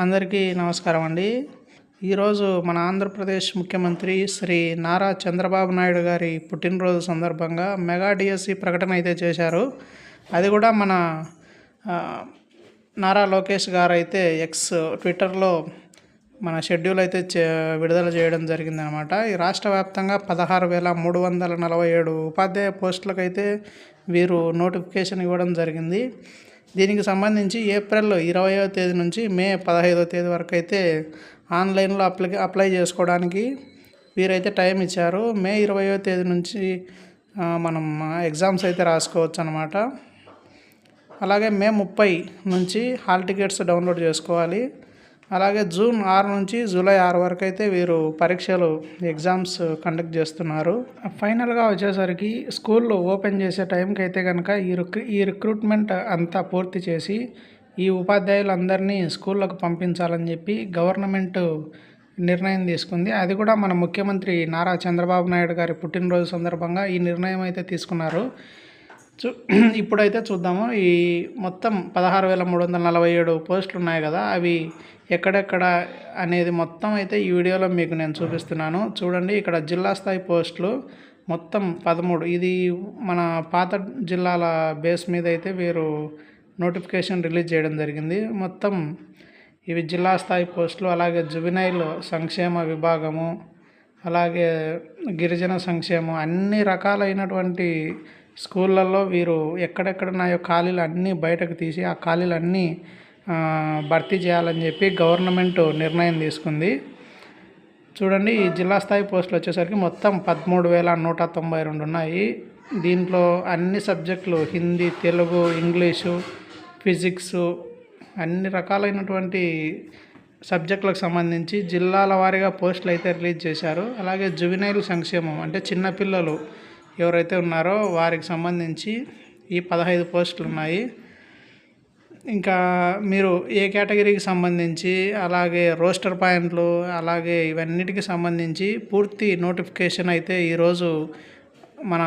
అందరికీ నమస్కారం అండి. ఈరోజు మన ఆంధ్రప్రదేశ్ ముఖ్యమంత్రి శ్రీ నారా చంద్రబాబు నాయుడు గారి పుట్టినరోజు సందర్భంగా మెగా డిఎస్సి ప్రకటన అయితే చేశారు. అది కూడా మన నారా లోకేష్ గారు అయితే ట్విట్టర్లో మన షెడ్యూల్ అయితే విడుదల చేయడం జరిగిందనమాట. ఈ రాష్ట్ర వ్యాప్తంగా 16,347 ఉపాధ్యాయ పోస్టులకైతే వీరు నోటిఫికేషన్ ఇవ్వడం జరిగింది. దీనికి సంబంధించి ఏప్రిల్ 20వ తేదీ నుంచి మే 15వ తేదీ వరకు అయితే ఆన్లైన్లో అప్లై చేసుకోవడానికి వీరైతే టైం ఇచ్చారు. మే 20వ తేదీ నుంచి మనం ఎగ్జామ్స్ అయితే రాసుకోవచ్చు అనమాట. అలాగే మే 30 నుంచి హాల్ టికెట్స్ డౌన్లోడ్ చేసుకోవాలి. అలాగే జూన్ 6 నుంచి జూలై 6 వరకు అయితే వీరు ఎగ్జామ్స్ కండక్ట్ చేస్తున్నారు. ఫైనల్గా వచ్చేసరికి స్కూళ్ళు ఓపెన్ చేసే టైంకి అయితే కనుక ఈ రిక్రూట్మెంట్ అంతా పూర్తి చేసి ఈ ఉపాధ్యాయులందరినీ స్కూళ్ళకు పంపించాలని చెప్పి గవర్నమెంట్ నిర్ణయం తీసుకుంది. అది కూడా మన ముఖ్యమంత్రి నారా చంద్రబాబు నాయుడు గారి పుట్టినరోజు సందర్భంగా ఈ నిర్ణయం అయితే తీసుకున్నారు. ఇప్పుడైతే చూద్దాము. ఈ మొత్తం 16,347 పోస్టులు ఉన్నాయి కదా, అవి ఎక్కడెక్కడ అనేది మొత్తం అయితే ఈ వీడియోలో మీకు నేను చూపిస్తున్నాను. చూడండి, ఇక్కడ జిల్లా స్థాయి పోస్టులు మొత్తం 13. ఇది మన పాత జిల్లాల బేస్ మీద అయితే వీరు నోటిఫికేషన్ రిలీజ్ చేయడం జరిగింది. మొత్తం ఇవి జిల్లా స్థాయి పోస్టులు. అలాగే జువెనైల్ సంక్షేమ విభాగము, అలాగే గిరిజన సంక్షేమం, అన్ని రకాలైనటువంటి స్కూళ్ళల్లో వీరు ఎక్కడెక్కడున్నాయో ఖాళీలు అన్నీ బయటకు తీసి ఆ ఖాళీలన్నీ భర్తీ చేయాలని చెప్పి గవర్నమెంట్ నిర్ణయం తీసుకుంది. చూడండి, ఈ జిల్లా స్థాయి పోస్టులు వచ్చేసరికి మొత్తం 13,192 ఉన్నాయి. దీంట్లో అన్ని సబ్జెక్టులు హిందీ, తెలుగు, ఇంగ్లీషు, ఫిజిక్స్, అన్ని రకాలైనటువంటి సబ్జెక్టులకు సంబంధించి జిల్లాల వారీగా పోస్టులు అయితే రిలీజ్ చేశారు. అలాగే జువెనైల్ సంక్షేమం అంటే చిన్నపిల్లలు ఎవరైతే ఉన్నారో వారికి సంబంధించి ఈ 15 పోస్టులు ఉన్నాయి. ఇంకా మీరు ఏ కేటగిరీకి సంబంధించి, అలాగే రోస్టర్ పాయింట్లు, అలాగే ఇవన్నిటికి సంబంధించి పూర్తి నోటిఫికేషన్ అయితే ఈరోజు మన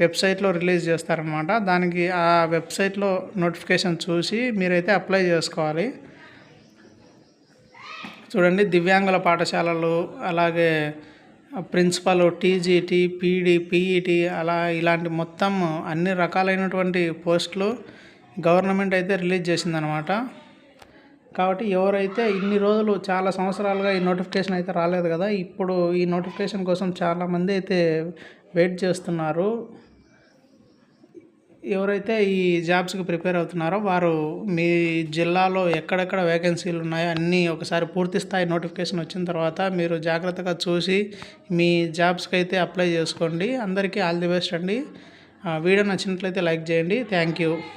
వెబ్సైట్లో రిలీజ్ చేస్తారనమాట. దానికి ఆ వెబ్సైట్లో నోటిఫికేషన్ చూసి మీరైతే అప్లై చేసుకోవాలి. చూడండి, దివ్యాంగుల పాఠశాలలు, అలాగే ప్రిన్సిపల్, టీజీటీ, పీడీ, పీఈటీ, ఇలాంటి మొత్తం అన్ని రకాలైనటువంటి పోస్టులు గవర్నమెంట్ అయితే రిలీజ్ చేసిందనమాట. కాబట్టి ఎవరైతే ఇన్ని రోజులు చాలా సంవత్సరాలుగా ఈ నోటిఫికేషన్ అయితే రాలేదు కదా, ఇప్పుడు ఈ నోటిఫికేషన్ కోసం చాలామంది అయితే వెయిట్ చేస్తున్నారు. ఎవరైతే ఈ జాబ్స్కి ప్రిపేర్ అవుతున్నారో వారు మీ జిల్లాలో ఎక్కడెక్కడ వేకెన్సీలు ఉన్నాయో అన్నీ ఒకసారి పూర్తి స్థాయి నోటిఫికేషన్ వచ్చిన తర్వాత మీరు జాగ్రత్తగా చూసి మీ జాబ్స్కి అయితే అప్లై చేసుకోండి. అందరికీ ఆల్ ది బెస్ట్ అండి. వీడియో నచ్చినట్లయితే లైక్ చేయండి. Thank you.